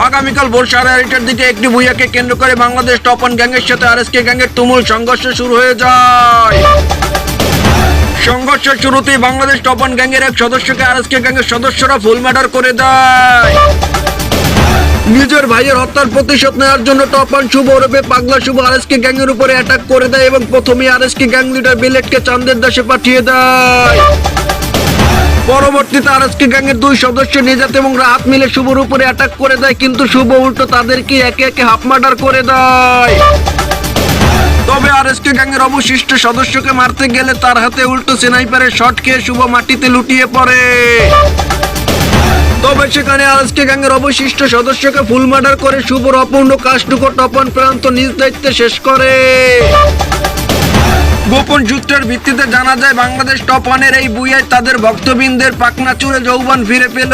আগামীকাল ভোর 8:30টার দিকে একটি ভুইয়াকে কেন্দ্র করে বাংলাদেশ টপ ওয়ান গ্যাংয়ের সাথে আরএসকে গ্যাংয়ের তুমুল সংঘর্ষ শুরু হয়ে যায়। সংঘর্ষের শুরুতেই বাংলাদেশ টপ ওয়ান গ্যাংয়ের এক সদস্যকে আরএসকে গ্যাংয়ের সদস্যরা ফুল মার্ডার করে দেয়। নিজের ভাইয়ের হত্যার প্রতিশোধ নেওয়ার জন্য টপ ওয়ান শুভ ওরফে পাগলা শুভ আরএসকে গ্যাংয়ের উপরে অ্যাটাক করে দেয় এবং প্রথমেই আরএসকে গ্যাং লিডার বিলেটকে চাঁদের দেশে পাঠিয়ে দেয়। পরবর্তীতে আরএসকে গ্যাংয়ের দুই সদস্য নিজাত এবং রাহাত মিলে শুভর উপরে অ্যাটাক করে দেয়, কিন্তু শুভ উল্টো তাদেরকে একে একে হাফ মার্ডার করে দেয়। তবে আরএসকে গ্যাংয়ের অবশিষ্ট সদস্যকে মারতে গেলে তার হাতে উল্টো স্নাইপারের শট খেয়ে শুভ মাটিতে লুটিয়ে পড়ে। তবে সেখানে আরএসকে গ্যাংয়ের অবশিষ্ট সদস্যকে ফুল মার্ডার করে শুভর অপূর্ণ কাজটুকু টপ ওয়ান প্রান্ত নিজ দায়িত্বে শেষ করে। গোপন সূত্রের ভিত্তিতে জানা যায় বাংলাদেশ টপ ওয়ানের এই বুইয়ায় তাদের ভক্তবৃন্দের পাকনা চুরে যৌবন ফিরে পেল।